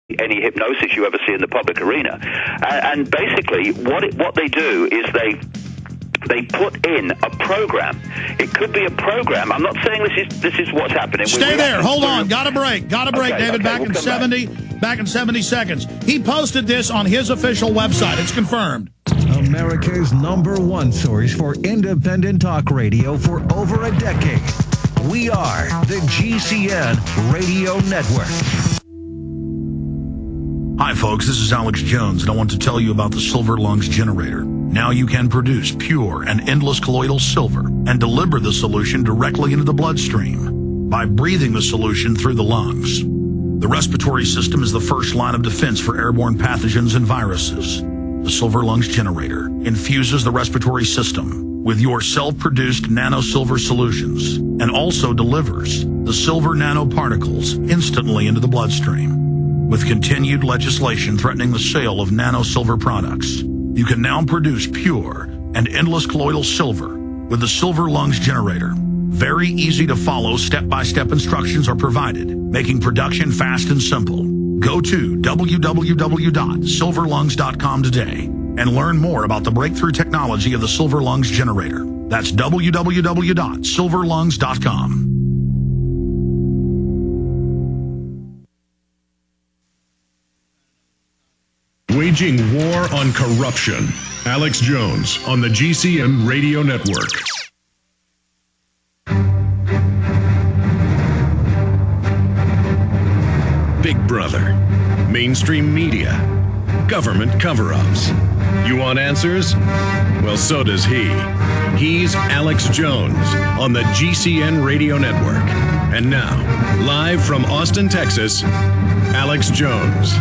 any hypnosis you ever see in the public arena. And basically, what they do is they put in a program. It could be a program. I'm not saying this is what's happening. Stay there. Hold on. Got a break. Okay, David. Back in 70 seconds. He posted this on his official website. It's confirmed. America's #1 source for independent talk radio for over a decade. We are the GCN Radio Network. Hi, folks. This is Alex Jones, and I want to tell you about the Silver Lungs Generator. Now you can produce pure and endless colloidal silver and deliver the solution directly into the bloodstream by breathing the solution through the lungs. The respiratory system is the first line of defense for airborne pathogens and viruses. The Silver Lungs Generator infuses the respiratory system with your self-produced nano-silver solutions and also delivers the silver nanoparticles instantly into the bloodstream. With continued legislation threatening the sale of nano-silver products, you can now produce pure and endless colloidal silver with the Silver Lungs Generator. Very easy to follow, step-by-step instructions are provided, making production fast and simple. Go to www.silverlungs.com today and learn more about the breakthrough technology of the Silver Lungs Generator. That's www.silverlungs.com. Waging war on corruption. Alex Jones on the GCN Radio Network. Big Brother, mainstream media, government cover-ups. You want answers? Well, so does he. He's Alex Jones on the GCN Radio Network. And now, live from Austin, Texas, Alex Jones.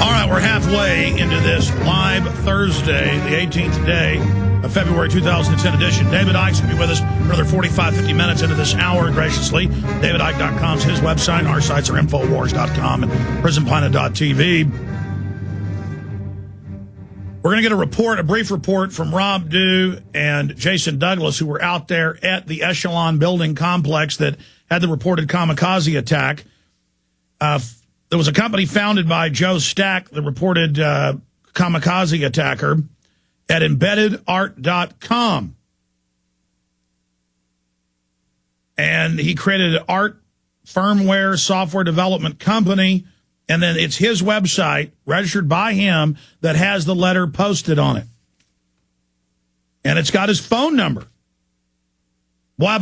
All right, we're halfway into this live Thursday, the 18th day of February 2010 edition. David Icke's going to be with us for another 45, 50 minutes into this hour, graciously. DavidIcke.com is his website. Our sites are Infowars.com and PrisonPlanet.tv. We're going to get a brief report from Rob Dew and Jason Douglas, who were out there at the Echelon building complex that had the reported kamikaze attack. There was a company founded by Joe Stack, the reported kamikaze attacker, at embeddedart.com. And he created an art firmware software development company, and then it's his website, registered by him, that has the letter posted on it. And it's got his phone number. Well,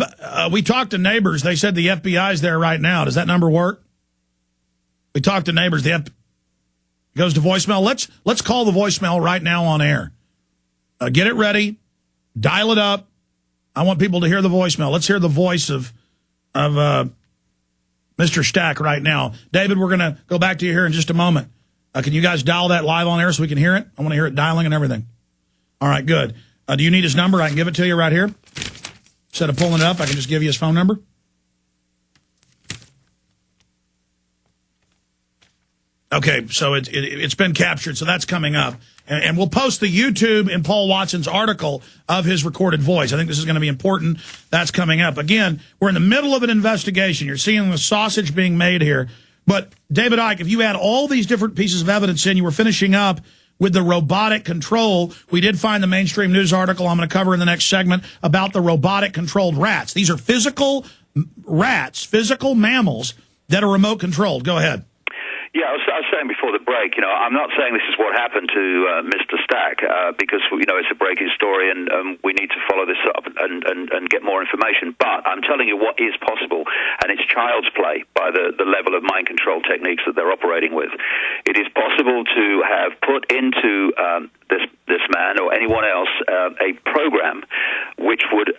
we talked to neighbors. They said the FBI's there right now. Does that number work? We talked to neighbors. It goes to voicemail. Let's call the voicemail right now on air. Get it ready. Dial it up. I want people to hear the voicemail. Let's hear the voice of Mr. Stack right now. David, we're going to go back to you here in just a moment. Can you guys dial that live on air so we can hear it? I want to hear it dialing and everything. All right, good. Do you need his number? I can give it to you right here. Instead of pulling it up, I can just give you his phone number. Okay, so it's been captured, so that's coming up. And we'll post the YouTube in Paul Watson's article of his recorded voice. I think this is going to be important. That's coming up. Again, we're in the middle of an investigation. You're seeing the sausage being made here. But, David Icke, if you add all these different pieces of evidence in, you were finishing up with the robotic control. We did find the mainstream news article I'm going to cover in the next segment about the robotic-controlled rats. These are physical rats, physical mammals that are remote-controlled. Go ahead. Yeah, I was saying before the break, I'm not saying this is what happened to Mr. Stack because, it's a breaking story and we need to follow this up and get more information. But I'm telling you what is possible, and it's child's play by the level of mind control techniques that they're operating with. It is possible to have put into this man or anyone else a program which would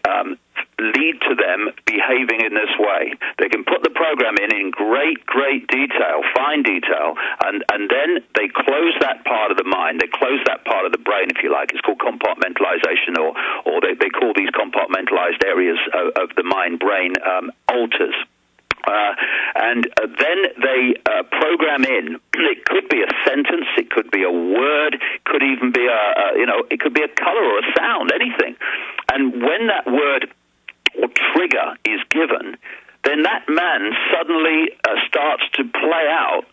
lead to them behaving in this way. They can put the program in great detail, fine detail, and then they close that part of the mind, they close that part of the brain, if you like. It's called compartmentalization, or they call these compartmentalized areas of the mind-brain alters. And then they program in. It could be a sentence, it could be a word, could even be it could be a color or a sound, anything. And when that word or trigger is given, then that man suddenly starts to play out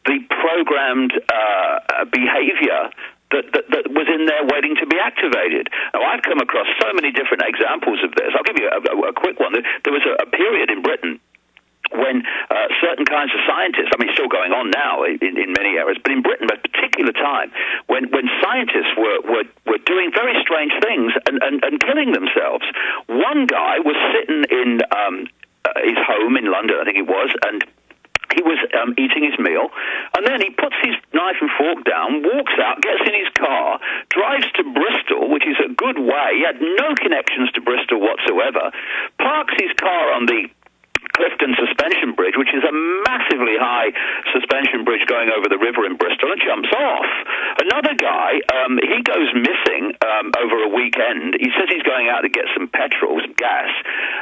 the programmed behavior that was in there waiting to be activated. Now, I've come across so many different examples of this. I'll give you a quick one. There was a period in Britain when certain kinds of scientists, I mean, still going on now in many areas, but in Britain, at a particular time, when scientists were doing very strange things and killing themselves. One guy was sitting in his home in London, I think it was, and he was eating his meal, and then he puts his knife and fork down, walks out, gets in his car, drives to Bristol, which is a good way. He had no connections to Bristol whatsoever, parks his car on the Clifton Suspension Bridge, which is a massively high suspension bridge going over the river in Bristol, and jumps off. Another guy, he goes missing over a weekend. He says he's going out to get some petrol, some gas,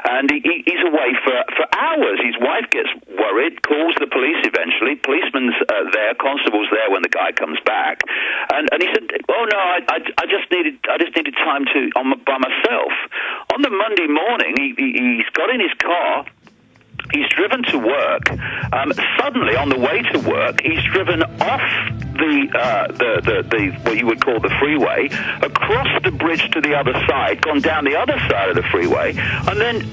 and he's away for hours. His wife gets worried, calls the police eventually. Policeman's there, constable's there when the guy comes back, and he said, "Oh no, I just needed time by myself." On the Monday morning, he's got in his car. He's driven to work. Suddenly, on the way to work, he's driven off the what you would call the freeway, across the bridge to the other side, gone down the other side of the freeway, and then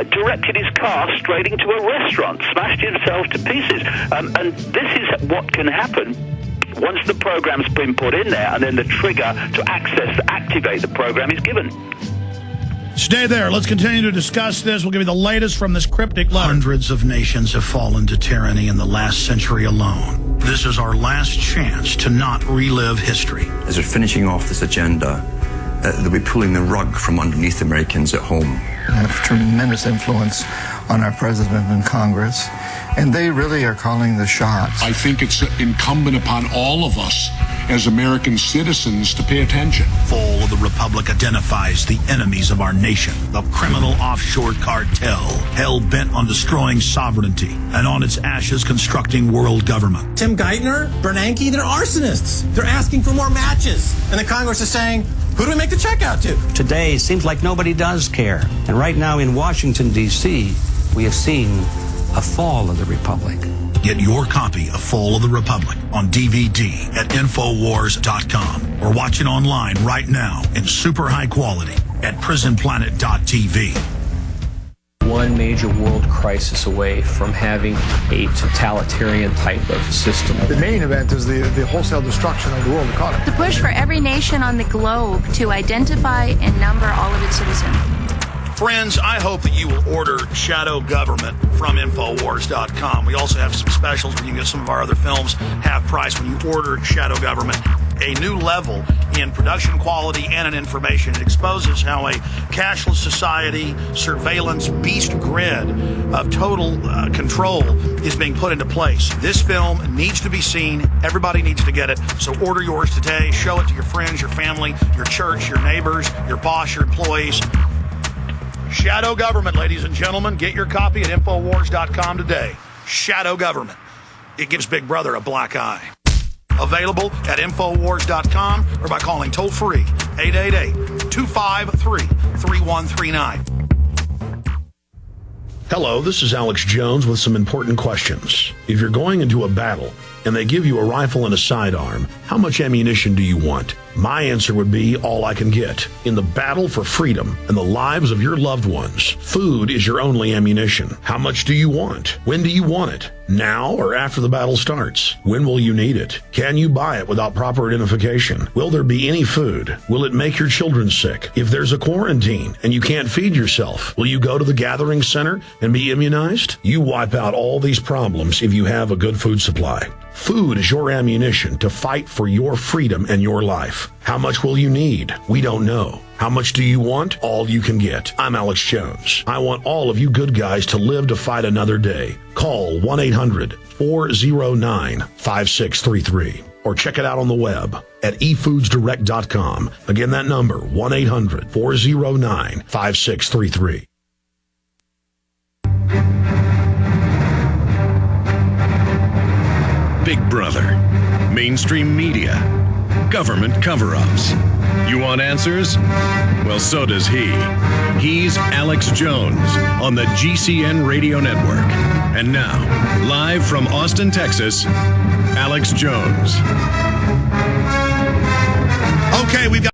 directed his car straight into a restaurant, smashed himself to pieces. And this is what can happen once the program's been put in there, and then the trigger to activate the program is given. Stay there. Let's continue to discuss this. We'll give you the latest from this cryptic letter. Hundreds of nations have fallen to tyranny in the last century alone. This is our last chance to not relive history. As they're finishing off this agenda, they'll be pulling the rug from underneath Americans at home. They have tremendous influence on our president and Congress, and they really are calling the shots. I think it's incumbent upon all of us as American citizens to pay attention. Fall of the Republic identifies the enemies of our nation, the criminal offshore cartel, hell-bent on destroying sovereignty, and on its ashes constructing world government. Tim Geithner, Bernanke, they're arsonists. They're asking for more matches. And the Congress is saying, who do we make the check out to? Today seems like nobody does care. And right now in Washington, D.C., we have seen a fall of the Republic. Get your copy of Fall of the Republic on DVD at Infowars.com or watch it online right now in super high quality at prisonplanet.tv. One major world crisis away from having a totalitarian type of system. The main event is the wholesale destruction of the world economy. The push for every nation on the globe to identify and number all of its citizens. Friends, I hope that you will order Shadow Government from Infowars.com. We also have some specials where you can get some of our other films half price when you order Shadow Government. A new level in production quality and in information. It exposes how a cashless society, surveillance, beast grid of total control is being put into place. This film needs to be seen. Everybody needs to get it. So order yours today. Show it to your friends, your family, your church, your neighbors, your boss, your employees. Shadow Government, ladies and gentlemen. Get your copy at Infowars.com today. Shadow Government. It gives Big Brother a black eye. Available at Infowars.com or by calling toll-free 888-253-3139. Hello, this is Alex Jones with some important questions. If you're going into a battle and they give you a rifle and a sidearm, how much ammunition do you want? My answer would be all I can get. In the battle for freedom and the lives of your loved ones, food is your only ammunition. How much do you want? When do you want it? Now or after the battle starts? When will you need it? Can you buy it without proper identification? Will there be any food? Will it make your children sick? If there's a quarantine and you can't feed yourself, will you go to the gathering center and be immunized? You wipe out all these problems if you have a good food supply. Food is your ammunition to fight for your freedom and your life. How much will you need? We don't know. How much do you want? All you can get. I'm Alex Jones. I want all of you good guys to live to fight another day. Call 1-800-409-5633 or check it out on the web at efoodsdirect.com. Again, that number, 1-800-409-5633. Big Brother, mainstream media, government cover-ups. You want answers? Well, so does he. He's Alex Jones on the GCN Radio Network. And now, live from Austin, Texas, Alex Jones. Okay, we've got